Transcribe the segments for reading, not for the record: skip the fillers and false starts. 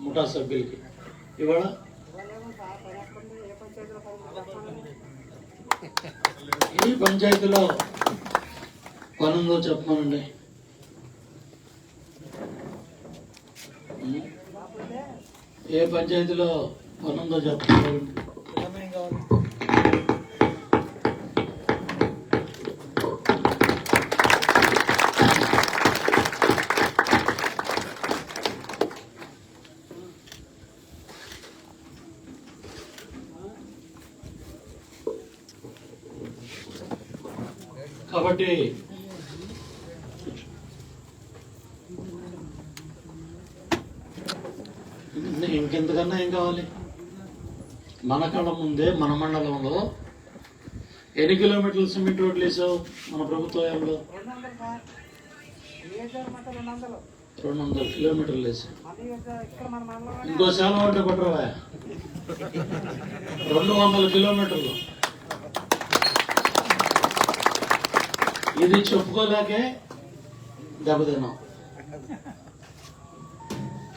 ముఠా సభ్యులకి ఇవాళ ఈ పంచాయతీలో పనుందో చెప్పమనండి. ఏ పంచాయతీలో పనుందో చెప్పమనండి. కాబట్టి ఇంకెంతకన్నా ఏం కావాలి? మన కళ్ళ ముందే మన మండలంలో ఎన్ని కిలోమీటర్లు సిమెంట్ రోడ్లు వేసావు మన ప్రభుత్వంలో? 200 కిలోమీటర్లు వేసావు. ఇంకో శాలం అంటే కొట్టరా 200 కిలోమీటర్లు. ఇది చెప్పుకోలేకే దెబ్బతిన్నాం.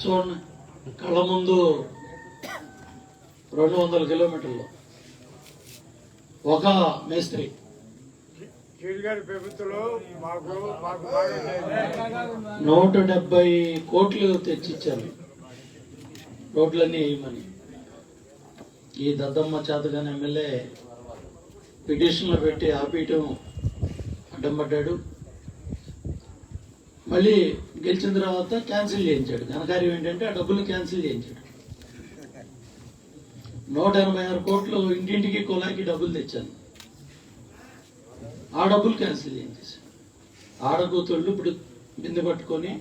చూడండి, కళ్ళ ముందు 200 కిలోమీటర్లు ఒక మేస్త్రి. 170 కోట్లు తెచ్చిచ్చారు రోడ్లన్నీ వేయమని. ఈ దద్దమ్మ చేతగాని ఎమ్మెల్యే పిటిషన్లు పెట్టి ఆపేయటం అడ్డం పడ్డాడు. మళ్ళీ గెలిచిన తర్వాత క్యాన్సిల్ చేయించాడు. ఘనకార్యం ఏంటంటే ఆ డబ్బులు క్యాన్సిల్ చేయించాడు. 186 కోట్లు ఇంటింటికి కులాయికి డబ్బులు తెచ్చాను. ఆ డబ్బులు క్యాన్సిల్ చేయించేసాను. ఆడకూతుళ్ళు ఇప్పుడు బిందె పట్టుకొని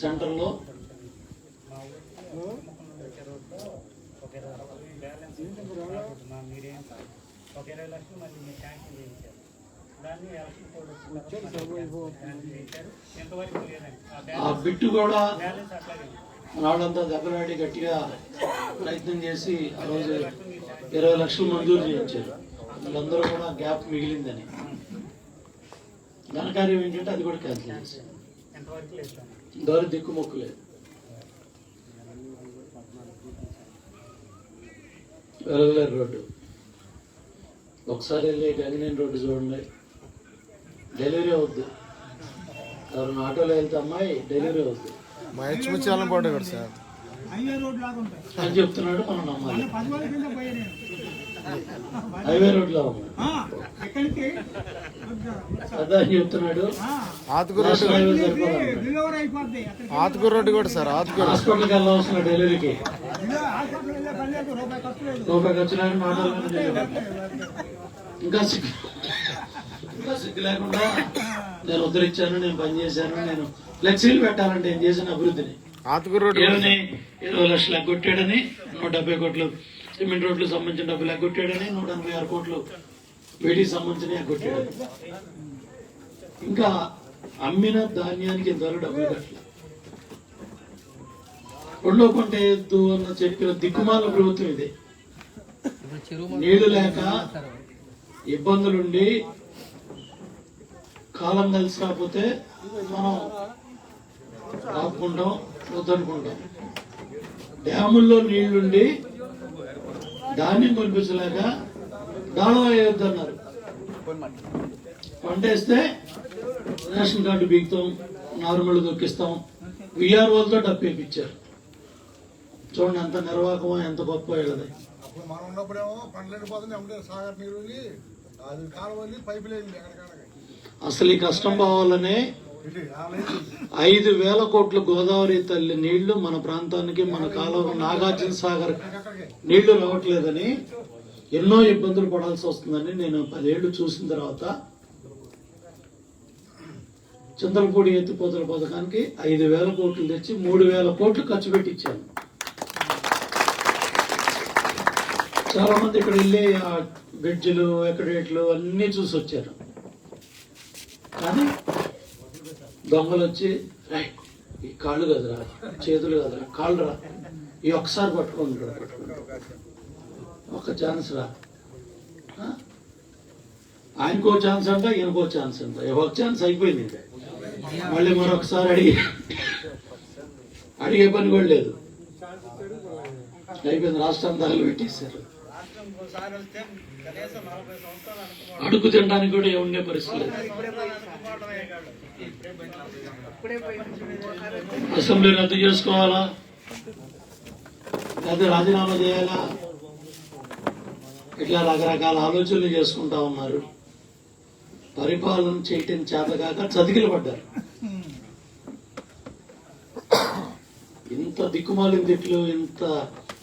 సెంటర్లో ఆ బిట్టు కూడా వాళ్ళంతా దెబ్బలాడి గట్టిగా ప్రయత్నం చేసి ఆ రోజు 20 లక్షలు మంజూరు చేయించారు. వీళ్ళందరూ కూడా గ్యాప్ మిగిలిందని. ఘనకార్యం ఏంటంటే అది కూడా క్యాన్సిల్ చేశారు. ఇంతవరకు దిక్కుమొక్కు లేదు. వెలగలేరు రోడ్డు ఒకసారి వెళ్ళి గంగినేని రోడ్డు చూడండి, డెలివరీ అవుద్ది. ఎవరైనా ఆటోలో వెళ్తే అమ్మాయి డెలివరీ అవుద్ది అని చెప్తున్నాడు. మనం నమ్మాలి. హైవే రోడ్ లో అదే అని చెప్తున్నాడు. హాస్పిటల్కి వెళ్ళవలసిన డెలివరీకి రూపాయి ఖర్చు లేకుండా ఇంకా సిగ్గు లేకుండా నేను ఉద్ధరించాను, నేను పనిచేశాను, నేను ఫ్లెక్సీలు పెట్టాలంటే ఏం చేసిన అభివృద్ధిని 20 లక్షలు ఎగ్గొట్టాడని, 170 కోట్లు సిమెంట్ రోడ్లకు సంబంధించిన డబ్బులు ఎగ్గొట్టాడని, 186 కోట్లు వీటికి సంబంధించిన ఎగ్గొట్టాడని. ఇంకా అమ్మిన ధాన్యానికి ఇంతవరకు డబ్బులు కట్టలేదు. రెండో పంట వేయద్దు అన్న చెప్పిన దిక్కుమాల ప్రభుత్వం ఇదే. నీళ్లు లేక ఇబ్బందులుండి కాలం కలిసి రాకపోతే మనం ఆపుకుంటాం, వద్దనుకుంటాం. డ్యాముల్లో నీళ్లుండి ధాన్యం కొనిపించలేక దాళం వేయొద్దు అన్నారు. పంట వేస్తే రేషన్ కార్డు బీగుతాం, నార్మల్ దొక్కిస్తాం, విఆర్ఓలతో డబ్బు వేయించారు. చూడండి ఎంత నిర్వాహకమో, ఎంత గొప్ప వీళ్ళది. అసలు ఈ కష్టం పోవాలనే 5,000 కోట్ల గోదావరి తల్లి నీళ్లు మన ప్రాంతానికి, మన కాలం నాగార్జున సాగర్ నీళ్లు రావట్లేదని ఎన్నో ఇబ్బందులు పడాల్సి వస్తుందని నేను 10 ఏళ్లు చూసిన తర్వాత చింతలపూడి ఎత్తిపోతల పథకానికి 5,000 కోట్లు తెచ్చి 3,000 కోట్లు ఖర్చు పెట్టించాను. చాలా మంది ఇక్కడ వెళ్ళి ఆ బ్రిడ్జిలు, ఎక్కడేట్లు అన్నీ చూసి వచ్చారు. కానీ దొంగలు వచ్చి ఈ కాళ్ళు కదరా, చేతులు కదరా, కాళ్ళు రా, ఈ ఒకసారి పట్టుకుంటారు. ఒక ఛాన్స్ రా, ఆయనకో ఛాన్స్ అంట, ఈయనకో ఛాన్స్ అంట. ఒక ఛాన్స్ అయిపోయింది. మళ్ళీ మరొకసారి అడిగే పని కూడా లేదు. అయిపోయింది, రాష్ట్రం తగలు పెట్టేశారు. అడుగు తినడానికి కూడా ఉండే పరిస్థితి. అసెంబ్లీ రద్దు చేసుకోవాలా, లేదా రాజీనామా చేయాలా, ఇట్లా రకరకాల ఆలోచనలు చేసుకుంటా ఉన్నారు. పరిపాలన చేయటం చేతగాక చతికిలు పడ్డారు. ఇంత దిక్కుమాలిన తిట్లు, ఇంత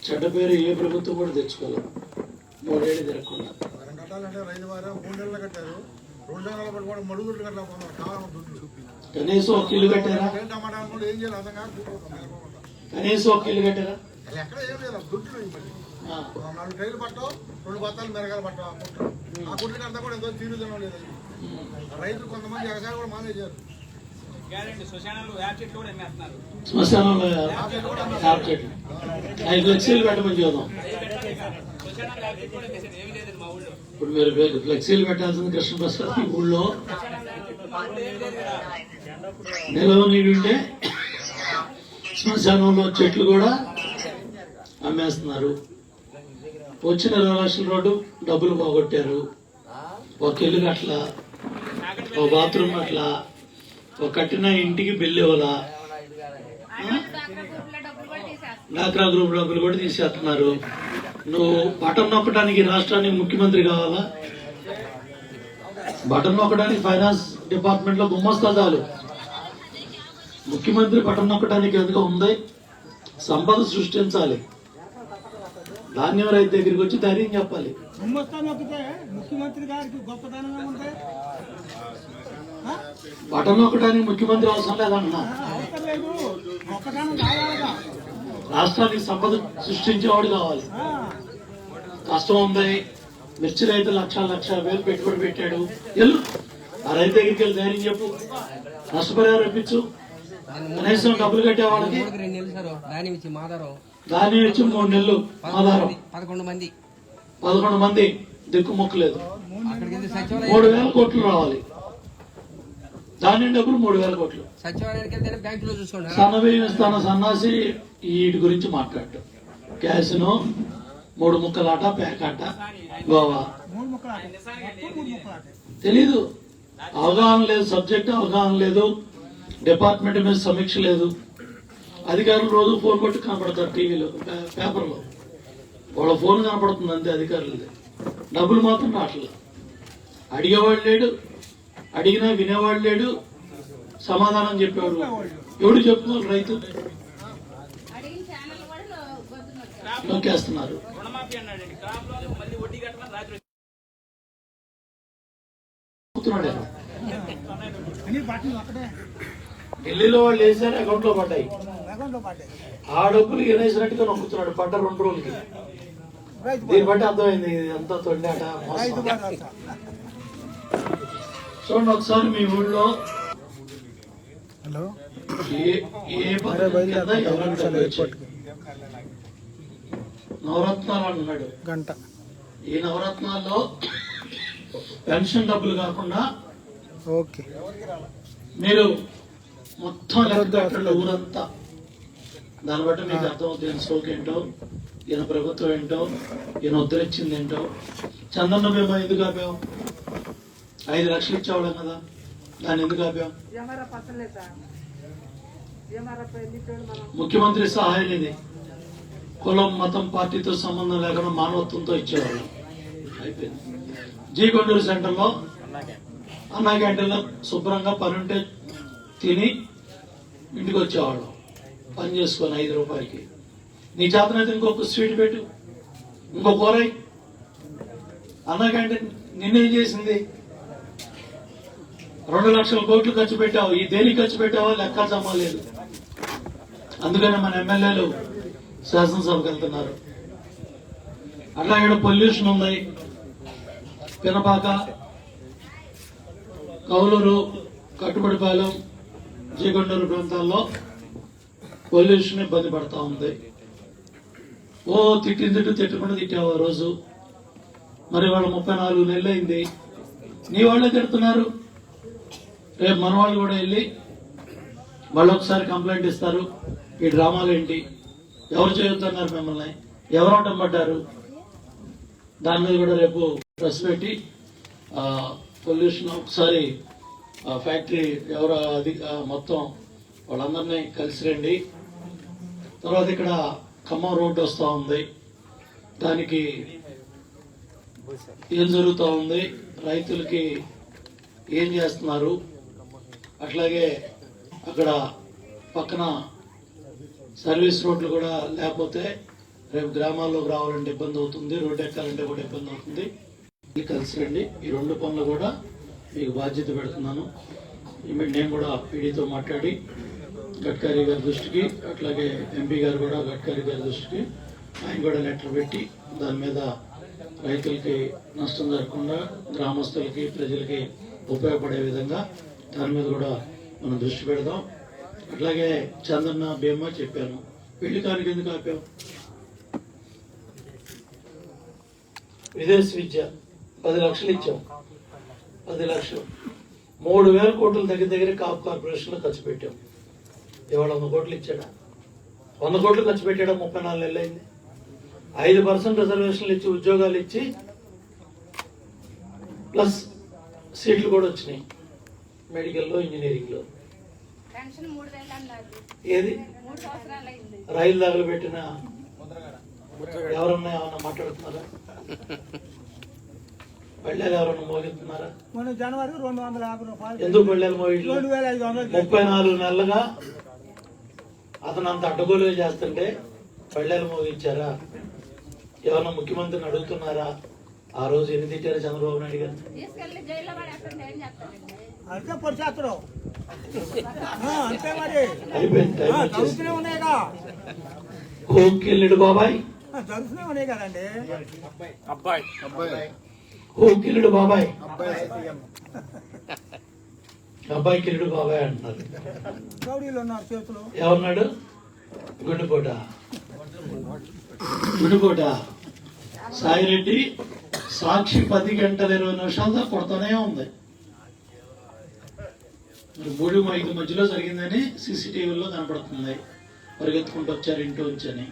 చెడ్డ పేరు ఏ ప్రభుత్వం కూడా తెచ్చుకోలేదు. 3 ఏళ్ళు తిరగకుండా కనీసం ఒక ఇల్లు కట్టారా? కనీసం ఒక ఇల్లు కట్టారా? రైతులు కొంతమంది వ్యవసాయం కూడా మానేశారు. శ్మశానంలో యాప్ చెట్లు 5 లక్షలు పెట్టమని చూద్దాం. ఇప్పుడు మీరు ఫ్లెక్సీలు పెట్టాల్సింది కృష్ణప్రసాద్ ఈ ఊళ్ళో నిలవ నీడుంటే శ్మశానంలో చెట్లు కూడా అమ్మేస్తున్నారు. వచ్చిన 20 లక్షల రోడ్డు డబ్బులు పోగొట్టారు. ఒక ఇల్లు అట్లా, ఒక బాత్రూమ్ అట్లా, ఒక కట్టిన ఇంటికి బిల్లు ఇవ్వాలా, డాక్రా గ్రూప్ డబ్బులు కూడా తీసేస్తున్నారు. నువ్వు బటన్ నొక్కడానికి రాష్ట్రానికి ముఖ్యమంత్రి కావాలా? బటన్ నొక్కడానికి ఫైనాన్స్ డిపార్ట్మెంట్ లో గుమ్మస్తా చాలు. ముఖ్యమంత్రి బటన్ నొక్కడానికి ఎందుకు ఉంది? సంపద సృష్టించాలి. ధాన్యం రైతు దగ్గరికి వచ్చి ధైర్యం చెప్పాలి. బటన్ నొక్కడానికి ముఖ్యమంత్రి అవసరం లేదన్నా. రాష్ట్రానికి సంపద సృష్టించేవాడు కావాలి. కష్టం ఉంది, మిర్చి రైతు 1,00,000 పెట్టుబడి పెట్టాడు. వెళ్ళు ఆ రైతు దగ్గరికి వెళ్ళి ధైర్యం చెప్పు, నష్టపరిహారం ఇప్పించు. కనీసం డబ్బులు కట్టే వాళ్ళకి ధాన్యం ఇచ్చి 3 నెలలు ఆధారం. 11 మంది దిక్కు మొక్కలేదు. 3,000 కోట్లు రావాలి. ధాన్యం డబ్బులు 3,000 కోట్లు. సన్నబియ్యం ఇస్తాన సన్నాసి వీటి గురించి మాట్లాడు. క్యాసినో 3 ముక్కలాట, పేకాట, గోవా తెలీదు. అవగాహన లేదు, సబ్జెక్ట్ అవగాహన లేదు, డిపార్ట్మెంట్ మీద సమీక్ష లేదు. అధికారులు రోజు ఫోన్ కొట్టి కనపడతారు టీవీలో, పేపర్లో. వాళ్ళ ఫోన్ కనపడుతుంది అంతే అధికారులది. డబ్బులు మాత్రం రావట్లేదు. అడిగేవాడు లేడు, అడిగినా వినేవాడు లేడు, సమాధానం చెప్పేవాడు ఎవడు చెప్పుకోవాలి. రైతు నొక్కేస్తున్నారు. ఢిల్లీలో వాళ్ళు వేసారు, అకౌంట్ లో పడ్డాయి. ఆ డబ్బులు వేసినట్టుగా నొక్కుతున్నాడు పడ్డ 2 రోజులకి. దీన్ని బట్టి అర్థమైంది ఎంత తొండాట. చూడండి ఒకసారి మీ ఊళ్ళో ఏ నవరత్నాలు అంటున్నాడు. ఈ నవరత్నాల్లో పెన్షన్ డబ్బులు కాకుండా మీరు మొత్తం లెక్క ఊరంతా, దాన్ని బట్టి మీకు అర్థమవుతుంది ఈయన సోకు ఏంటో, ఈయన ప్రభుత్వం ఏంటో, ఈయన ఉద్ధరించింది ఏంటో. చందన్న మేము ఎందుకు ఆపాం? 5 లక్షలు ఇచ్చేవాళ్ళం కదా, దాన్ని ఎందుకు ఆపాం? ముఖ్యమంత్రి సహాయ నిధి కులం, మతం, పార్టీతో సంబంధం లేకుండా మానవత్వంతో ఇచ్చేవాళ్ళం. అయిపోయింది. జీకొండూరు సెంటర్లో అన్నా క్యాంటీన్లో శుభ్రంగా పని ఉంటే తిని ఇంటికి వచ్చేవాళ్ళం, పని చేసుకొని 5 రూపాయలకి. నీ చేతనైతే ఇంకొక స్వీట్ పెట్టు, ఇంకో కూరై. అన్నా క్యాంటీన్ నిన్నేం చేసింది? 2 లక్షల కోట్లు ఖర్చు పెట్టావు. ఈ దేనికి ఖర్చు పెట్టావో లెక్క జమ్మలేదు. అందుకనే మన ఎమ్మెల్యేలు శాసనసభకు వెళ్తున్నారు. అట్లా ఇక్కడ పొల్యూషన్ ఉంది. పినపాక, కౌలూరు, కట్టుబడిపాలెం, జీకొండూరు ప్రాంతాల్లో పొల్యూషన్ ఇబ్బంది పడతా ఉంది. ఓ తిట్టుకుండా తిట్టావు ఆ రోజు. మరి వాళ్ళు 34 నెలలు అయింది. నీ వాళ్ళే తిడుతున్నారు. రేపు మన వాళ్ళు కూడా వెళ్ళి వాళ్ళు ఒకసారి కంప్లైంట్ ఇస్తారు. ఈ డ్రామాలు ఏంటి? ఎవరు చేయొద్దన్నారు మిమ్మల్ని? ఎవరు అడ్డం పడ్డారు? దాని మీద కూడా రేపు ప్రెస్ పెట్టి పొల్యూషన్ ఒకసారి ఫ్యాక్టరీ ఎవరు అది మొత్తం వాళ్ళందరినీ కలిసి రండి. తర్వాత ఇక్కడ ఖమ్మం రోడ్డు వస్తూ ఉంది, దానికి ఏం జరుగుతూ ఉంది, రైతులకి ఏం చేస్తున్నారు, అట్లాగే అక్కడ పక్కన సర్వీస్ రోడ్లు కూడా లేకపోతే రేపు గ్రామాల్లోకి రావాలంటే ఇబ్బంది అవుతుంది, రోడ్డు ఎక్కాలంటే కూడా ఇబ్బంది అవుతుంది. కలిసి రండి. ఈ 2 పనులు కూడా మీకు బాధ్యత పెడుతున్నాను. నేను కూడా పీడీతో మాట్లాడి గడ్కరీ గారి దృష్టికి, అట్లాగే ఎంపీ గారు కూడా గడ్కరీ గారి దృష్టికి ఆయన కూడా లెటర్ పెట్టి దాని మీద రైతులకి నష్టం జరగకుండా గ్రామస్తులకి ప్రజలకి ఉపయోగపడే విధంగా దాని మీద కూడా మనం దృష్టి పెడదాం. అట్లాగే చంద్రన్న బీమా చెప్పాను, పెళ్లి కానుక ఎందుకు ఆపాం? విదేశీ విద్య 10 లక్షలు ఇచ్చాం. 10 లక్షలు 3,000 కోట్లు దగ్గర కాపు కార్పొరేషన్ లో ఖర్చు పెట్టాం. ఇవాళ 100 కోట్లు ఇచ్చాడా? 100 కోట్లు ఖర్చు పెట్టాడా? 34 నెలలు అయింది. 5% రిజర్వేషన్లు ఇచ్చి ఉద్యోగాలు ఇచ్చి ప్లస్ సీట్లు కూడా వచ్చినాయి మెడికల్లో, ఇంజనీరింగ్ లో. ఏది రైలు దగ్గర పెట్టిన ఎవరన్నా ఏమన్నా మాట్లాడుతున్నారా? పళ్ళేలు ఎవరన్నా మోగిస్తున్నారా? జనవరి 250 రూపాయలు. ఎందుకు పళ్ళేలు మోగి? 34 నెలలుగా అతను అంత అడ్డగోలుగా చేస్తుంటే పళ్ళేలు మోగించారా? ఎవరన్నా ముఖ్యమంత్రిని అడుగుతున్నారా? ఆ రోజు ఎన్ని తిట్టారు చంద్రబాబు నాయుడు గారు? అయిపోయింది. కోకిల్లుడు బాబాయ్, కోకిల్లుడు బాబాయ్, అబ్బాయి కిల్లుడు బాబాయ్ అంటున్నారు. ఎవరున్నాడు? గుండెపోట. గుండెపోట సాయిరెడ్డి సాక్షి 10 గంటల 20 నిమిషాలతో కొడతానే ఉంది. మరి 3-5 మధ్యలో జరిగిందని సీసీటీవీలో కనపడుతుంది. పరిగెత్తుకుంటూ వచ్చారు ఇంటి వచ్చని.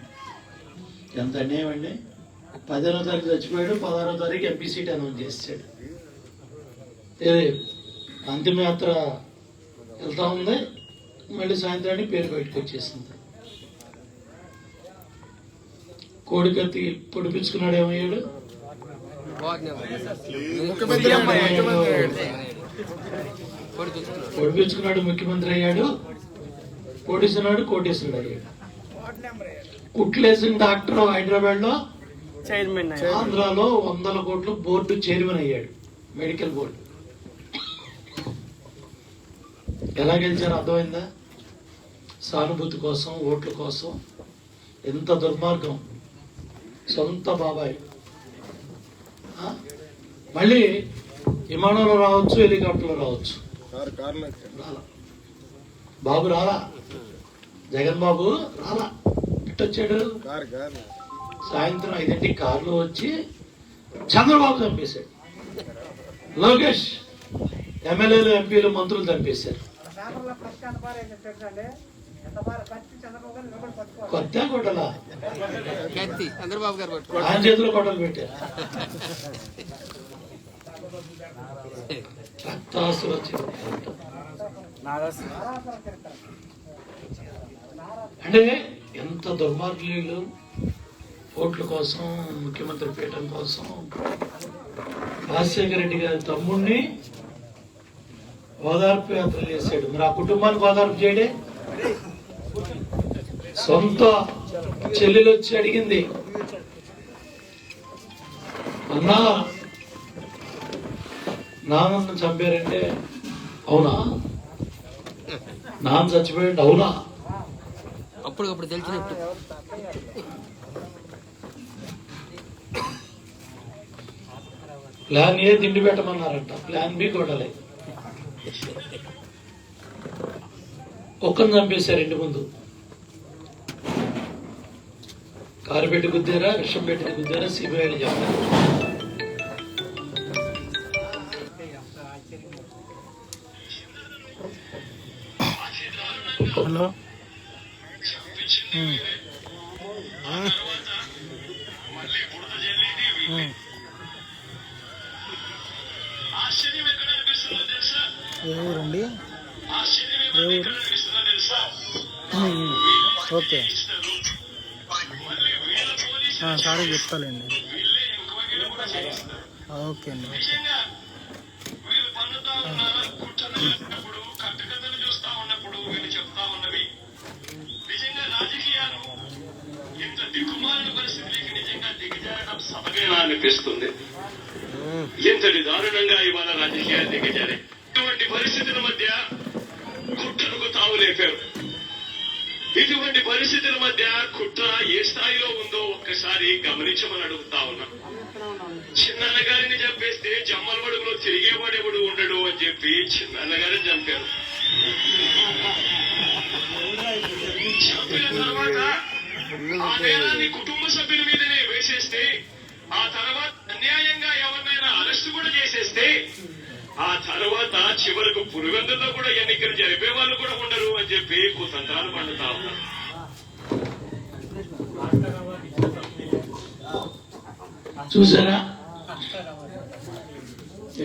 ఎంత అన్యాయం అండి. 15వ తారీఖు చచ్చిపోయాడు, 16వ తారీఖు ఎంపీ సీట్ అనౌన్స్ చేశాడు. అంతిమయాత్ర వెళ్తా ఉంది, మళ్ళీ సాయంత్రానికి పేరు బయటకు వచ్చేసింది. కోడికత్తి పొడిపించుకున్నాడు, ఏమయ్యాడు? పొడిపించుకున్నాడు, ముఖ్యమంత్రి అయ్యాడు. కోటేశ్వరుడు కోటేశ్వరుడు అయ్యాడు. కుట్లేసిన డాక్టర్ హైదరాబాద్ లో చైర్మన్, ఆంధ్రాలో 100 కోట్ల బోర్డు చైర్మన్ అయ్యాడు, మెడికల్ బోర్డు. ఎలా గెలిచారో అర్థమైందా? సానుభూతి కోసం, ఓట్ల కోసం. ఎంత దుర్మార్గం. సొంత బాబాయ్. మళ్ళీ విమానంలో రావచ్చు, హెలికాప్టర్లో రావచ్చు. బాబు రాలా, జగన్ బాబు రాలా. ఇట్టొచ్చాడు సాయంత్రం 5ంటికి కారులో వచ్చి చంద్రబాబు చంపేశాడు. లోకేష్ ఎమ్మెల్యేలు, ఎంపీలు, మంత్రులు చంపేశారు. కొత్త కొట్టలా చంద్రబాబు గారు ఆయన చేతిలో కొట్టలు పెట్టారు. రక్తాసులు వచ్చింది. అంటే ఎంత దుర్మార్గులు. ఓట్ల కోసం, ముఖ్యమంత్రి పీఠం కోసం రాజశేఖర రెడ్డి గారి తమ్ముడిని ఓదార్పు యాత్ర చేశాడు. మరి ఆ కుటుంబానికి ఓదార్పు చేయడే. సొంత చెల్లెలు వచ్చి అడిగింది, అన్నా నాన్నను చంపారంటే అవునా, నాన్న చచ్చిపోయాడు అవునా? అప్పటికప్పుడు తెలిసినట్టు. ప్లాన్ ఏ తిండి పెట్టమన్నారంట, ప్లాన్ బి కొట్టలే. కుక్కను చంపేశారు ఇంటి ముందు. కారు పెట్టి గుద్దారా, విషం పెట్టి గుద్దారా, సిబిఐలు చెప్పారు. హలో మళ్ళీ బురద జల్లేది వీళ్ళే. ఆశ్చర్యం ఎక్కడ అనిపిస్తుందో తెలుసా? ఎవరండి? ఆశ్చర్యం ఎక్కడ అనిపిస్తుందో తెలుసా? ఓకే మళ్ళీ వీళ్ళ పోలీసులు సారీ చెప్తాలేండి. వీళ్ళే ఎంక్వైరీలు కూడా చేయిస్తారు. ఓకే అండి. నిజంగా వీళ్ళు పన్నుతా ఉన్న కుట్రను చూసినప్పుడు, కట్టుకథను చూస్తా ఉన్నప్పుడు వీళ్ళు చెప్తా ఉన్నవి నిజంగా రాజకీయాలు ఇంత దిక్కుమాలిన పరిస్థితికి నిజంగా దిగజారడం సబగేనా అనిపిస్తుంది. ఎంతటి దారుణంగా ఇవాళ రాజకీయాలు దిగజారాయి. ఇటువంటి పరిస్థితుల మధ్య కుట్రకు తావులేపారు. ఇటువంటి పరిస్థితుల మధ్య కుట్ర ఏ స్థాయిలో ఉందో ఒక్కసారి గమనించమని అడుగుతా ఉన్నా. చిన్నన్న గారిని చంపేస్తే జమ్మలమడుగులో తిరిగేవాడెవడు ఉండడు అని చెప్పి చిన్నన్న గారిని చంపారు. చంపిన తర్వాత ఆ నేరాన్ని కుటుంబ సభ్యుల మీదనే వేసేస్తే, ఆ తర్వాత అన్యాయంగా ఎవరినైనా అరెస్టు కూడా చేసేస్తే, ఆ తర్వాత చివరకు పులివెందులో కూడా ఎన్నికలు జరిపే వాళ్ళు కూడా ఉండరు అని చెప్పి కుతంత్రాలు పండుతా ఉన్నారు. చూసారా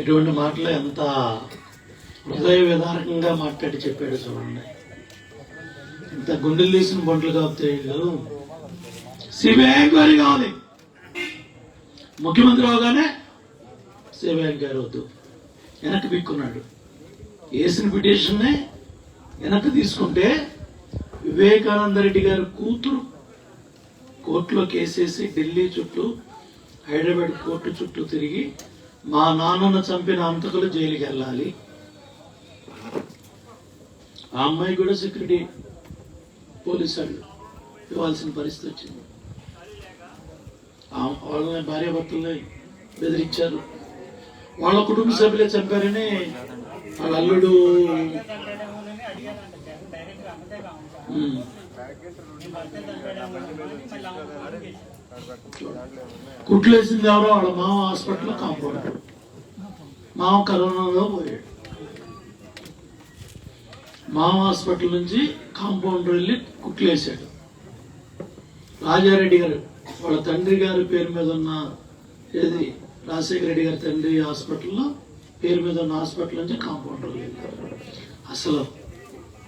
ఎటువంటి మాటలు ఎంత హృదయ విదారకంగా మాట్లాడి చెప్పాడు చూడండి. ఇంత గుండెలు తీసిన బొంటలు కాపుతే వీళ్ళు సిబిఐ ఎంక్వైరీ కావాలి. ముఖ్యమంత్రి అవగానే సిబిఐ ఎంక్వైరీ వద్దు, వెనక్కి పిక్కున్నాడు. వేసిన పిటిషన్నే వెనక్కి తీసుకుంటే వివేకానంద రెడ్డి గారి కూతురు కోర్టులో కేసేసి ఢిల్లీ చుట్టూ హైదరాబాద్ కోర్టు చుట్టూ తిరిగి మా నాన్నను చంపిన హంతకులు జైలుకి వెళ్ళాలి. ఆ అమ్మాయి కూడా సెక్యూరిటీ పోలీసు వాళ్ళు ఇవ్వాల్సిన పరిస్థితి వచ్చింది. వాళ్ళని భార్యాభర్తల్ని బెదిరించారు. వాళ్ళ కుటుంబ సభ్యులే చంపారని వాళ్ళ అల్లుడు కుట్లేసింది ఎవరో వాళ్ళ మామ హాస్పిటల్లో కాంపౌండ్. మామ కరోనాలో పోయాడు. మామ హాస్పిటల్ నుంచి కాంపౌండ్ వెళ్ళి కుట్లేశాడు. రాజారెడ్డి గారు వాళ్ళ తండ్రి గారి పేరు మీద ఉన్న ఏది రాజశేఖర రెడ్డి గారి తండ్రి హాస్పిటల్లో పేరు మీద ఉన్న హాస్పిటల్ నుంచి కాంపౌండర్ వెళ్ళారు. అసలు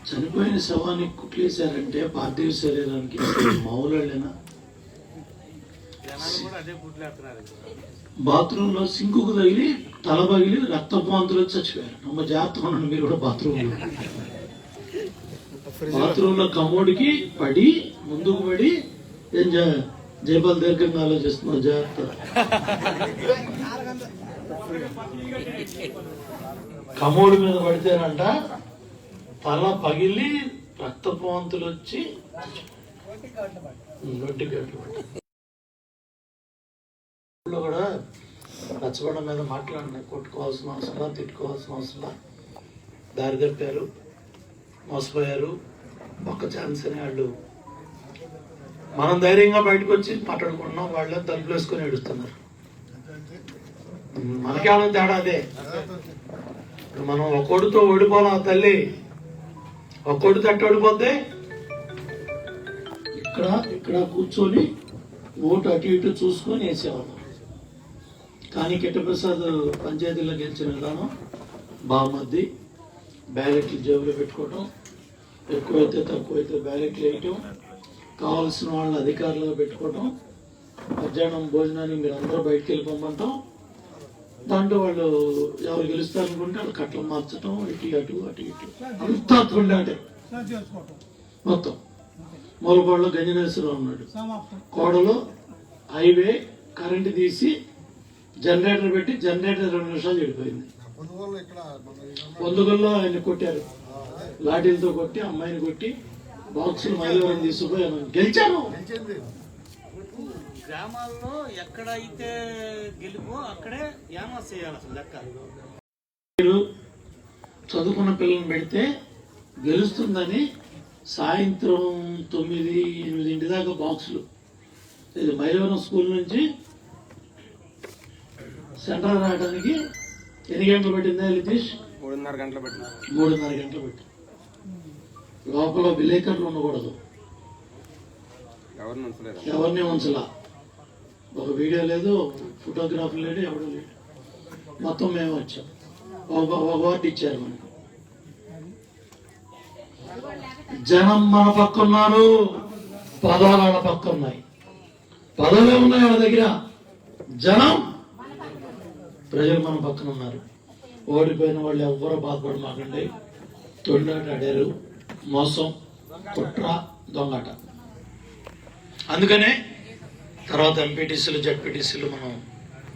చనిపోయిన శవాన్ని కుట్లేశారంటే పార్థివ శరీరానికి మామూలునా? బాత్రూమ్ లో సింకుకు తగిలి తల పగిలి రక్తపాంతులు చచ్చిపోయారు. నమ్మ జాగ్రత్త ఉండండి మీరు కూడా. బాత్రూమ్ లో కమోడికి పడి ముందుకు పడి ఏం జయపాల్ దీర్ఘంగా ఆలోచిస్తున్నారు. జాగ్రత్త. కమోడి మీద పడితేనంట తల పగిలి రక్తపాంతులు వచ్చి నొట్టి గట్లు కూడా రచ్చబండ మీద మాట్లాడినాయి. కొట్టుకోవాల్సిన అవసరం, తిట్టుకోవాల్సిన అవసరం, దారి తప్పారు, మోసపోయారు, ఒక్క ఛాన్స్ అని వాళ్ళు. మనం ధైర్యంగా బయటకు వచ్చి మాట్లాడుకుంటున్నాం, వాళ్ళే తలుపులు వేసుకొని ఏడుస్తున్నారు. మనకేమైనా తేడా అదే. మనం ఒక్కొడితో ఓడిపోవాలా తల్లి, ఒక్కొడి తట్టు ఓడిపోతే ఇక్కడ ఇక్కడ కూర్చొని ఓటు అటు ఇటు చూసుకొని వేసేవాళ్ళం. కానీ కిట్టప్రసాద్ పంచాయతీలో గెలిచిన విధానం బాగుంది. బ్యాలెట్లు జేబులో పెట్టుకోవటం, ఎక్కువైతే తక్కువైతే బ్యాలెట్లు వేయటం, కావాల్సిన వాళ్ళని అధికారులుగా పెట్టుకోవటం, మధ్యాహ్నం భోజనాన్ని మీరు అందరూ బయటకు వెళ్ళిపోమంటాం. దాంట్లో వాళ్ళు ఎవరు గెలుస్తారనుకుంటే వాళ్ళు కట్టలు మార్చడం, ఇటు అటు అటు ఇటు అంతా ఉండే మొత్తం. మూలపాడులో గంజనేశ్వరరావు ఉన్నాడు. కోడలో హైవే కరెంటు తీసి జనరేటర్ పెట్టి జనరేటర్ 2 నిమిషాలు చెడిపోయింది. పొందుగల్లో ఆయన కొట్టారు, లాఠీలతో కొట్టి అమ్మాయిని కొట్టి బాక్సులు మైలవరం తీసుకుపోయి గెలిచాను. గ్రామాల్లో ఎక్కడైతే గెలుపో అక్కడే యామాస్ చేయాలి. అసలు లెక్క మీరు చదువుకున్న పిల్లల్ని పెడితే గెలుస్తుందని సాయంత్రం 9-8 దాకా బాక్సులు. ఇది మైలవరం స్కూల్ నుంచి సెంట్రల్ రావడానికి ఎన్ని గంటలు పట్టిందా నితీష్? 3:30 గంటలు పట్టింది. 3:30 గంటలు పట్టింది. లోపల విలేకరులు ఉండకూడదు. ఎవరిని ఉంచలా. ఒక వీడియో లేదు, ఫోటోగ్రాఫర్ లేడు, ఎవడు లేడు. మొత్తం మేము వచ్చాం. ఒక వార్డు ఇచ్చారు మనకి. జనం మన పక్క ఉన్నారు, పదాలు వాళ్ళ పక్క ఉన్నాయి. పదవులే ఉన్నాయి వాళ్ళ దగ్గర, జనం ప్రజలు మన పక్కన ఉన్నారు. ఓడిపోయిన వాళ్ళు ఎవ్వరూ బాధపడమాకండి. తొలినాట ఆడారు, మోసం, కుట్ర, దొంగట. అందుకనే తర్వాత ఎంపీటీసీలు జడ్పీటీసీలు మనం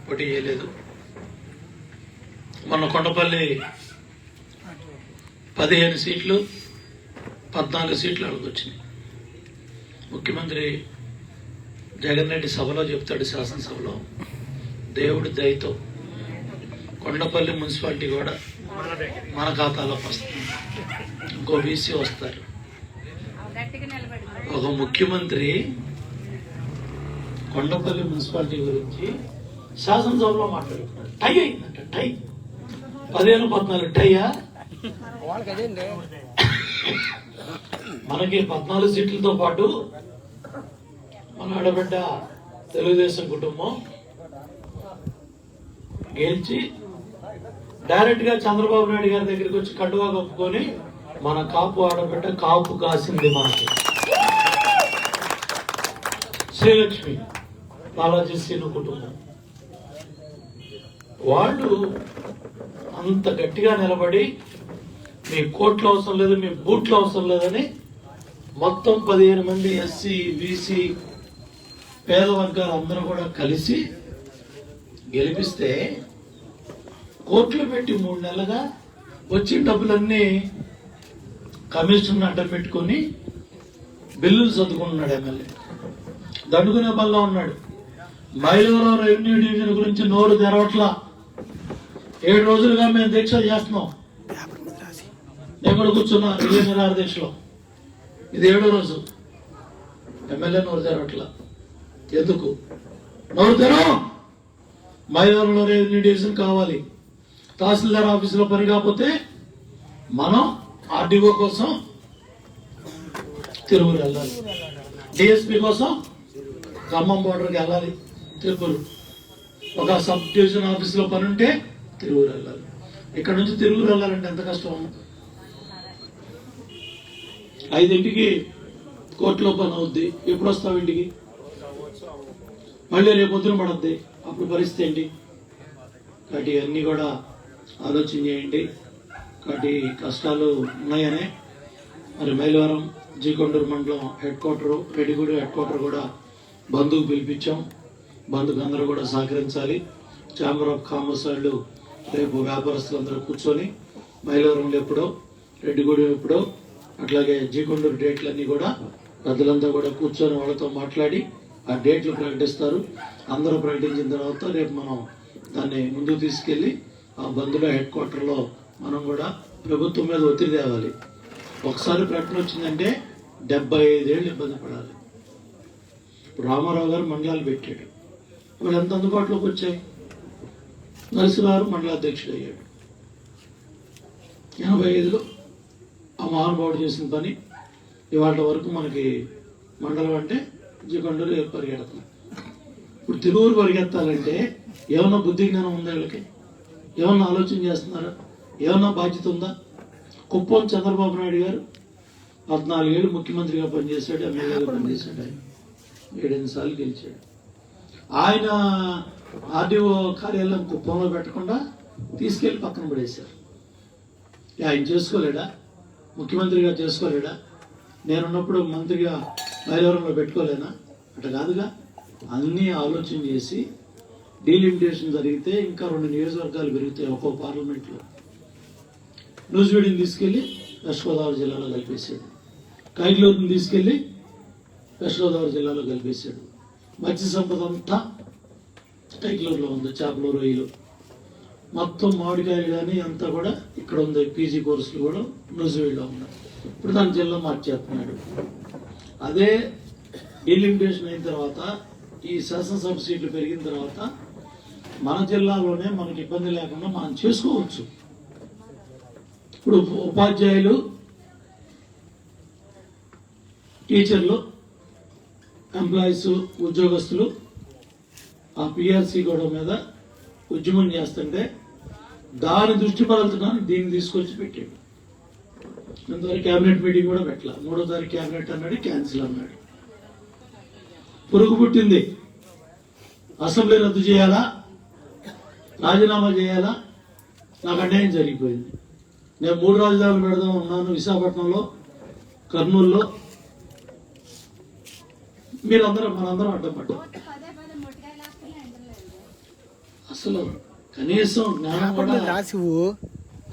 పోటీ చేయలేదు. మన కొండపల్లి 15 సీట్లు 14 సీట్లు అక్కడికి వచ్చినాయి. ముఖ్యమంత్రి జగన్ రెడ్డి సభలో చెప్తాడు, శాసనసభలో, దేవుడి దయతో కొండపల్లి మున్సిపాలిటీ కూడా మన ఖాతాలోకి వస్తుంది. ఇంకో బీసీ వస్తారు. ఒక ముఖ్యమంత్రి కొండపల్లి మున్సిపాలిటీ గురించి శాసనసభలో మాట్లాడుతున్నాడు. టై అయిందంట, టై 15-14 టైయా? మనకి 14 సీట్లతో పాటు మన ఆడబిడ్డ తెలుగుదేశం కుటుంబం గెలిచి డైరెక్ట్ గా చంద్రబాబు నాయుడు గారి దగ్గరికి వచ్చి కండువా కప్పుకొని మన కాపు ఆడబిడ్డ కాపు కాసింది మనకి. శ్రీలక్ష్మి బాలాజీ సీను కుటుంబం వాళ్ళు అంత గట్టిగా నిలబడి మీ కోట్లు అవసరం లేదు, మీ బూట్లు అవసరం లేదని మొత్తం 15 మంది ఎస్సీ బీసీ పేద వర్గాలు అందరూ కూడా కలిసి గెలిపిస్తే కోట్లు పెట్టి 3 నెలలుగా వచ్చిన డబ్బులన్నీ కమిషన్ అడ్డం పెట్టుకొని బిల్లులు చదువుకుంటున్నాడు. ఎమ్మెల్యే దండుకునే బల్ల ఉన్నాడు. మైలవరం రెవెన్యూ డివిజన్ గురించి నోరు తెరవట్లా. 7 రోజులుగా మేము దీక్ష చేస్తున్నాం. నేను కూడా కూర్చున్నా నిరాహార దీక్షలో. ఇది 7వ రోజు. ఎమ్మెల్యే నోరు తెరవట్లా. ఎందుకు నోరు తెరవం? మైలవరంలో రెవెన్యూ డివిజన్ కావాలి. తహసీల్దార్ ఆఫీసులో పని కాకపోతే మనం ఆర్డీఓ కోసం తిరువురు వెళ్ళాలి, డిఎస్పీ కోసం ఖమ్మం బోర్డర్కి వెళ్ళాలి, తిరువురు. ఒక సబ్ డివిజన్ ఆఫీసులో పని ఉంటే తిరువురు వెళ్ళాలి. ఇక్కడ నుంచి తిరువురు వెళ్ళాలంటే ఎంత కష్టం. 5ంటికి కోర్టులో పని అవుద్ది. ఎప్పుడు వస్తావు ఇంటికి? మళ్ళీ రేపు పొద్దున పడద్ది. అప్పుడు పరిస్థితి ఏంటి? కాబట్టి అన్నీ కూడా ఆలోచన చేయండి. కాబట్టి కష్టాలు ఉన్నాయనే మరి మైలవరం జీకొండూరు మండలం హెడ్ క్వార్టర్, రెడ్డిగూడి హెడ్ క్వార్టర్ కూడా బంధుకు పిలిపించాం. బంధుకు అందరూ కూడా సహకరించాలి. ఛాంబర్ ఆఫ్ కామర్స్ వాళ్ళు రేపు వ్యాపారస్తులందరూ కూర్చొని మైలవరంలో ఎప్పుడో, రెడ్డిగూడి ఎప్పుడో, అట్లాగే జీకొండూరు డేట్లన్నీ కూడా పెద్దలంతా కూడా కూర్చొని వాళ్ళతో మాట్లాడి ఆ డేట్లు ప్రకటిస్తారు. అందరూ ప్రకటించిన తర్వాత రేపు మనం దాన్ని ముందుకు తీసుకెళ్లి ఆ బంధుల హెడ్ క్వార్టర్లో మనం కూడా ప్రభుత్వం మీద ఒత్తిడి తేవాలి. ఒకసారి ప్రకటన వచ్చిందంటే 75 ఏళ్ళు ఇబ్బంది పడాలి. రామారావు గారు మండలాలు పెట్టాడు. వాళ్ళు ఎంత అందుబాటులోకి వచ్చాయి? నరసింహారావు మండలాధ్యక్షుడు అయ్యాడు. 85లో ఆ మహానుభావుడు చేసిన పని ఇవాళ వరకు మనకి మండలం అంటే జీకొండూరు పరిగెడుతుంది. ఇప్పుడు తిరువురు పరిగెత్తాలంటే ఏమన్నా బుద్ధి జ్ఞానం ఉందా వీళ్ళకి? ఏమన్నా ఆలోచన చేస్తున్నారా? ఏమన్నా బాధ్యత ఉందా? కుప్పం చంద్రబాబు నాయుడు గారు 14 ఏళ్ళు ముఖ్యమంత్రిగా పనిచేశాడు, ఎమ్మెల్యేగా పనిచేశాడు. ఆయన 7 సార్లు గెలిచాడు. ఆయన ఆర్డీఓ కార్యాలయం కుప్పంలో పెట్టకుండా తీసుకెళ్లి పక్కన పడేశారు. ఆయన చేసుకోలేడా? ముఖ్యమంత్రిగా చేసుకోలేడా? నేనున్నప్పుడు మంత్రిగా మైలవరంలో పెట్టుకోలేనా? అట్లా కాదుగా. అన్నీ ఆలోచన చేసి డీలిమిటేషన్ జరిగితే ఇంకా 2 నియోజకవర్గాలు పెరుగుతాయి ఒక్కో పార్లమెంట్లో. నూజివీడిని తీసుకెళ్లి వెస్ట్ గోదావరి జిల్లాలో కలిపేశాడు. కైట్లూరుని తీసుకెళ్లి వెస్ట్ గోదావరి జిల్లాలో కలిపేశాడు. మత్స్య సంపద అంతా కైట్లూరులో ఉంది, చేపలు, రొయ్యలు, మొత్తం మామిడికాయలు కానీ అంతా కూడా ఇక్కడ ఉంది. పీజీ కోర్సులు కూడా నూజివీడులో ఉన్నాయి. ఇప్పుడు దాని జిల్లా మార్చేస్తున్నాడు. అదే డీలిమిటేషన్ అయిన తర్వాత, ఈ శాసనసభ సీట్లు పెరిగిన తర్వాత మన జిల్లాలోనే మనకి ఇబ్బంది లేకుండా మనం చేసుకోవచ్చు. ఇప్పుడు ఉపాధ్యాయులు, టీచర్లు ఎంప్లాయీస్ ఉద్యోగస్తులు ఆ పిఆర్సీ గొడవ మీద ఉద్యమం చేస్తుంటే దాని దృష్టి పరచడానికి దీన్ని తీసుకొచ్చి పెట్టాడు. ఇంతవరకు క్యాబినెట్ మీటింగ్ కూడా పెట్టాల. 3వ తారీఖు క్యాబినెట్ అన్నాడు, క్యాన్సిల్ అన్నాడు. పురుగు పుట్టింది. అసెంబ్లీ రద్దు చేయాలా, రాజీనామా చేయాలా? నాకు అన్యాయం జరిగిపోయింది. నేను 3 రాజధానులు పెడదాం ఉన్నాను, విశాఖపట్నంలో, కర్నూలులో. మనందరం అడ్డపడ్డాం. అసలు కనీసం జ్ఞానం కూడా రాసివు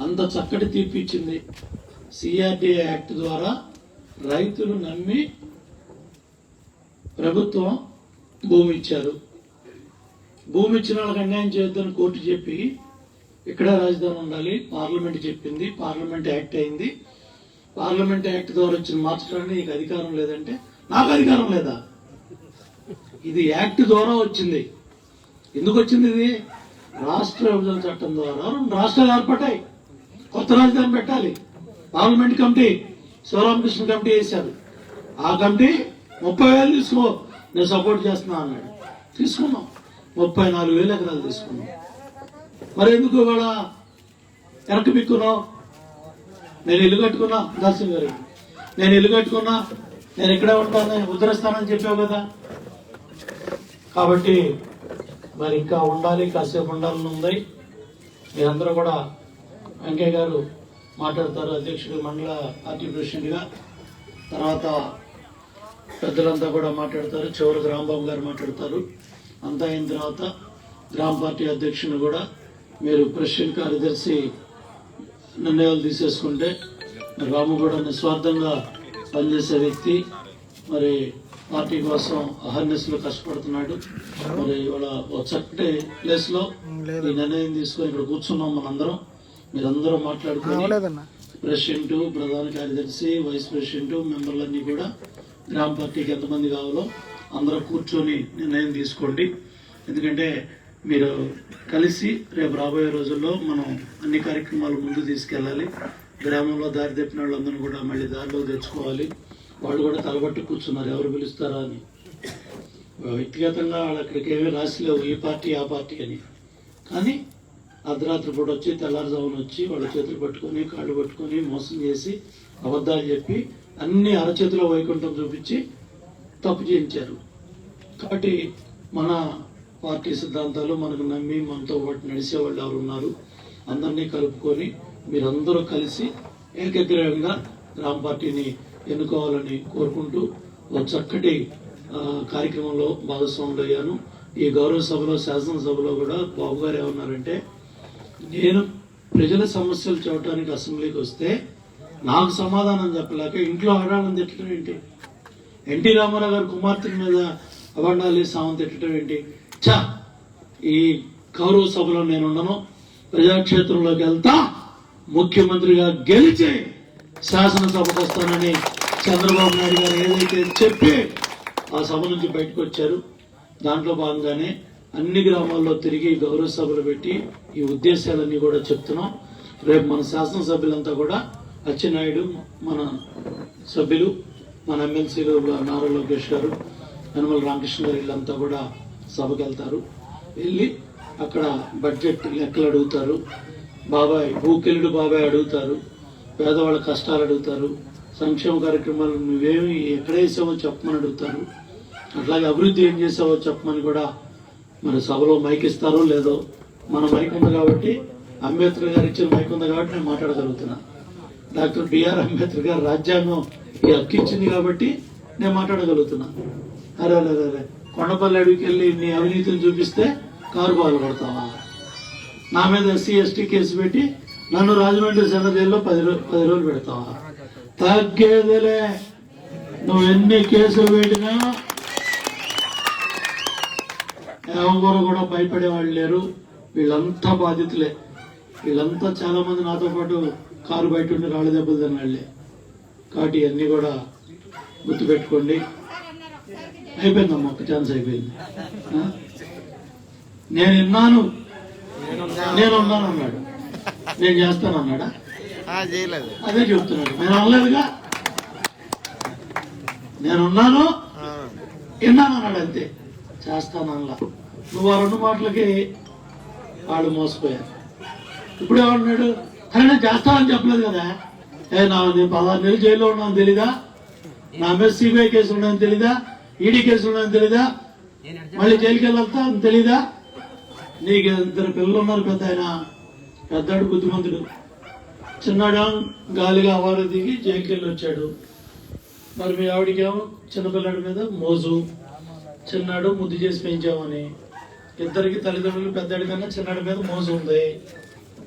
అంత చక్కటి తీర్పు ఇచ్చింది. సిఆర్డీఏ యాక్ట్ ద్వారా రైతులు నమ్మి ప్రభుత్వం భూమి ఇచ్చారు. భూమి ఇచ్చిన వాళ్ళకి అన్యాయం చేయొద్దని కోర్టు చెప్పి ఇక్కడ రాజధాని ఉండాలి, పార్లమెంట్ చెప్పింది, పార్లమెంట్ యాక్ట్ అయింది. పార్లమెంట్ యాక్ట్ ద్వారా వచ్చిన మార్చడానికి నీకు అధికారం లేదంటే నాకు అధికారం లేదా? ఇది యాక్ట్ ద్వారా వచ్చింది. ఎందుకు వచ్చింది ఇది? రాష్ట్ర విభజన చట్టం ద్వారా 2 రాష్ట్రాలు ఏర్పడ్డాయి. కొత్త రాజధాని పెట్టాలి. పార్లమెంట్ కమిటీ శివరామకృష్ణ కమిటీ వేశారు. ఆ కమిటీ 30,000 తీసుకో, నేను సపోర్ట్ చేస్తున్నా అన్నాడు. తీసుకున్నాం. 34,000 ఎకరాలు తీసుకున్నాం. మరి ఎందుకు ఇవాళ వెనక్కి బిక్కున్నావు? నేను ఇల్లు కట్టుకున్నా, దర్శన్ గారు, నేను ఇల్లు కట్టుకున్నా, నేను ఇక్కడే ఉంటాను, ఉద్ధరిస్తానని చెప్పావు కదా. కాబట్టి మరి ఇంకా ఉండాలి, కాసేపు ఉండాలని ఉంది. మీరందరూ కూడా వెంకయ్య గారు మాట్లాడతారు, అధ్యక్షుడు, మండల పార్టీ ప్రెసిడెంట్ గా. తర్వాత పెద్దలంతా కూడా మాట్లాడతారు. చివరికి రాంబాబు గారు మాట్లాడతారు. అంతా అయిన తర్వాత గ్రామ పార్టీ అధ్యక్షుని కూడా మీరు ప్రెసిడెంట్ కార్యదర్శి నిర్ణయాలు తీసేసుకుంటే, రాము కూడా నిస్వార్థంగా పనిచేసే వ్యక్తి, మరి పార్టీ కోసం అహర్నిశలు కష్టపడుతున్నాడు. మరి ఇవాళ ఒక చక్కటి ప్లేస్ లో ఈ నిర్ణయం తీసుకొని ఇక్కడ కూర్చున్నాం మనందరం. మీరందరూ మాట్లాడుకుని ప్రెసిడెంట్, ప్రధాన కార్యదర్శి, వైస్ ప్రెసిడెంట్, మెంబర్లన్నీ కూడా గ్రామ పార్టీకి ఎంతమంది కావాలో అందరూ కూర్చొని నిర్ణయం తీసుకోండి. ఎందుకంటే మీరు కలిసి రేపు రాబోయే రోజుల్లో మనం అన్ని కార్యక్రమాలు ముందు తీసుకెళ్ళాలి. గ్రామంలో దారి తప్పిన వాళ్ళందరూ కూడా మళ్ళీ దారిలో తెచ్చుకోవాలి. వాళ్ళు కూడా తలబట్టి కూర్చున్నారు ఎవరు పిలుస్తారా అని. వ్యక్తిగతంగా వాళ్ళు అక్కడికి ఏమీ రాసిలేవు ఈ పార్టీ ఆ పార్టీ అని. కానీ అర్ధరాత్రి పూట వచ్చి తెల్లారుజామున వచ్చి వాళ్ళ చేతులు పట్టుకొని కాళ్ళు పట్టుకొని మోసం చేసి అబద్ధాలు చెప్పి అన్ని అరచేతిలో వైకుంఠం చూపించి తప్పు చేయించారు. కాబట్టి మన పార్టీ సిద్ధాంతాలు మనకు నమ్మి మనతో పాటు నడిచేవాళ్ళు ఎవరు ఉన్నారు, అందరినీ కలుపుకొని మీరందరూ కలిసి ఏకగ్రీవంగా గ్రామ పార్టీని ఎన్నుకోవాలని కోరుకుంటూ ఒక చక్కటి కార్యక్రమంలో భాగస్వాములు అయ్యాను. ఈ గౌరవ సభలో, శాసనసభలో కూడా బాబు గారు ఏమన్నారంటే, నేను ప్రజల సమస్యలు చూడటానికి అసెంబ్లీకి వస్తే నాకు సమాధానం చెప్పలేక ఇంట్లో ఆడాలని తిట్టడం ఏంటి? ఎన్టీ రామారావు గారి కుమార్తె మీద అబండాలి సావం తిట్టడం ఏంటి? ఈ గౌరవ సభలో నేనున్నాను, ప్రజాక్షేత్రంలోకి వెళ్తా, ముఖ్యమంత్రిగా గెలిచి శాసనసభకు వస్తానని చంద్రబాబు నాయుడు గారు ఏదైతే చెప్పి ఆ సభ నుంచి బయటకు వచ్చారు. దాంట్లో భాగంగానే అన్ని గ్రామాల్లో తిరిగి గౌరవ సభలు పెట్టి ఈ ఉద్దేశాలన్నీ కూడా చెప్తున్నాం. రేపు మన శాసనసభ్యులంతా కూడా అచ్చెన్నాయుడు, మన సభ్యులు, మన ఎమ్మెల్సీలు నారా లోకేష్ గారు, యనమల రామకృష్ణ గారు వీళ్ళంతా కూడా సభకు వెళ్తారు. వెళ్ళి అక్కడ బడ్జెట్ లెక్కలు అడుగుతారు, బాబాయ్ భూకెళ్ళుడు బాబాయ్ అడుగుతారు, పేదవాళ్ళ కష్టాలు అడుగుతారు, సంక్షేమ కార్యక్రమాలు నువ్వేమి ఎక్కడ వేసావో చెప్పమని అడుగుతారు. అట్లాగే అభివృద్ధి ఏం చేసావో చెప్పమని కూడా మరి సభలో మైక్ ఇస్తారో లేదో. మన మైక్ ఉంది కాబట్టి, అంబేద్కర్ గారు ఇచ్చిన మైక్ ఉంది కాబట్టి నేను మాట్లాడగలుగుతున్నా. డాక్టర్ బిఆర్ అంబేద్కర్ గారు రాజ్యాంగం ఈ హక్కు ఇచ్చింది కాబట్టి నేను మాట్లాడగలుగుతున్నా. అరే అరే కొండపల్లి అడవికి వెళ్ళి నీ అవినీతిని చూపిస్తే కారు బాగా పడతావా? నా మీద ఎస్సీ ఎస్టీ కేసు పెట్టి నన్ను రాజమండ్రి సెంట్రల్ జైల్లో 10 రోజులు పెడతావా? తగ్గేదిలే. నువ్వు ఎన్ని కేసులు పెట్టినా ఎవరు కూడా భయపడే వాళ్ళు లేరు. వీళ్ళంతా బాధితులే. వీళ్ళంతా చాలా మంది నాతో పాటు కారు బయట ఉండి రాళ్ళ దెబ్బలు తినాళ్లే. కాబట్టి ఇవన్నీ కూడా గుర్తుపెట్టుకోండి. అయిపోయిందమ్మా, ఒక ఛాన్స్ అయిపోయింది. నేనున్నాను అన్నాడు, నేను చేస్తానన్నాడా? అదే చెప్తున్నాడు. నేను అనలేదుగా, నేనున్నాను విన్నానన్నాడు అంతే, చేస్తానల్లా. నువ్వు ఆ 2 మాటలకి వాళ్ళు మోసపోయారు. ఇప్పుడు ఏమన్నాడు, కానీ నేను చేస్తానని చెప్పలేదు కదా, నేను 16 నెలలు జైల్లో ఉన్నాను తెలీదా, నా మీద సిబిఐ కేసులు ఉన్నాయని తెలీదా, ఈడీ కేసులు ఉన్నాయని తెలీదా, మళ్ళీ జైలుకి వెళ్తా అని తెలీదా, నీకు 2 పిల్లలు ఉన్నారు, పెద్ద ఆయన పెద్దాడు బుద్ధిమంతుడు, చిన్నాడు గాలిగా అవారు దిగి జైలుకి వెళ్ళి వచ్చాడు. మరి మీ ఆవిడికేమో చిన్నపిల్లాడి మీద మోజు, చిన్నాడు ముద్దు చేసి పెంచామని. ఇద్దరికి తల్లిదండ్రులు పెద్దాడి కన్నా చిన్నాడి మీద మోజు ఉంది.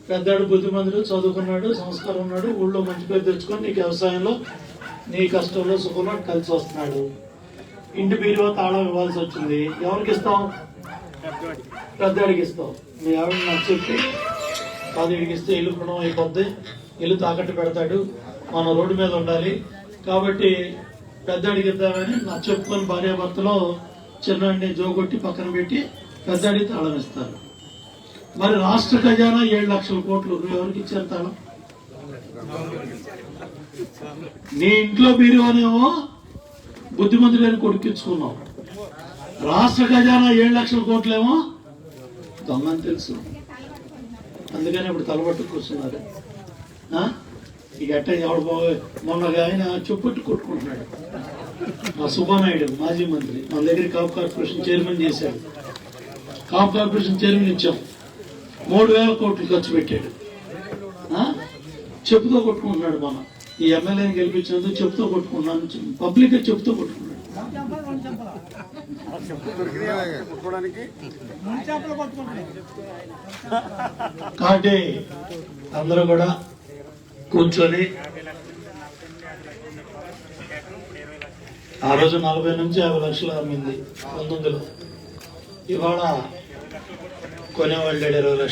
పెద్దాడు బుద్ధిమంతుడు, చదువుకున్నాడు, సంస్కారం ఉన్నాడు, ఊళ్ళో మంచి పేరు తెచ్చుకొని నీకు వ్యవసాయంలో నీ కష్టంలో సుఖంలో కలిసి వస్తున్నాడు. ఇంటి బీరువా తాళం ఇవ్వాల్సి వచ్చింది, ఎవరికి ఇస్తాం? పెద్దాడికి ఇస్తాం. మీ ఆవిడ నాకు చెప్పి కాదు, వీడికి ఇస్తే ఇల్లు రుణం అయిపోద్ది, ఇల్లు తాకట్టు పెడతాడు, మనం రోడ్డు మీద ఉండాలి కాబట్టి పెద్దాడికి ఇద్దామని నాకు చెప్పుకొని భార్యాభర్తలో చిన్నాడిని జోగొట్టి పక్కన పెట్టి పెద్దాడికి తాళం ఇస్తారు. మరి రాష్ట్ర ఖజానా 7 లక్షల కోట్లు, నువ్వు ఎవరికి ఇచ్చారు తాళం? నీ ఇంట్లో బీరువానేమో బుద్ధిమంతుడని కొడుకించుకున్నావు, రాష్ట్ర ఖజానా 7 లక్షల కోట్లేమో దొంగని తెలుసు. అందుకని ఇప్పుడు తలబట్టు కూర్చున్నారు. ఇక అట్ట ఎవడు మొన్నగా ఆయన చెప్పుట్టు కొట్టుకుంటున్నాడు. మా సుబ్బానాయుడు మాజీ మంత్రి మన దగ్గర కాపు కార్పొరేషన్ చైర్మన్ చేశాడు. కాపు కార్పొరేషన్ చైర్మన్ ఇచ్చాం, 3,000 కోట్లు ఖర్చు పెట్టాడు. చెప్పుతో కొట్టుకుంటున్నాడు. మన ఈ ఎమ్మెల్యేని గెలిపించినందుకు చెప్పుతో కొట్టుకున్నాను, పబ్లిక్ చెప్పుతో కొట్టుకున్నాడు. కాబట్టి అందరూ కూడా కూర్చొని, ఆ రోజు 40 నుంచి 50 లక్షలు అమ్మింది 19లో, ఇవాళ కొనేవాళ్ళు 20 లక్షలు.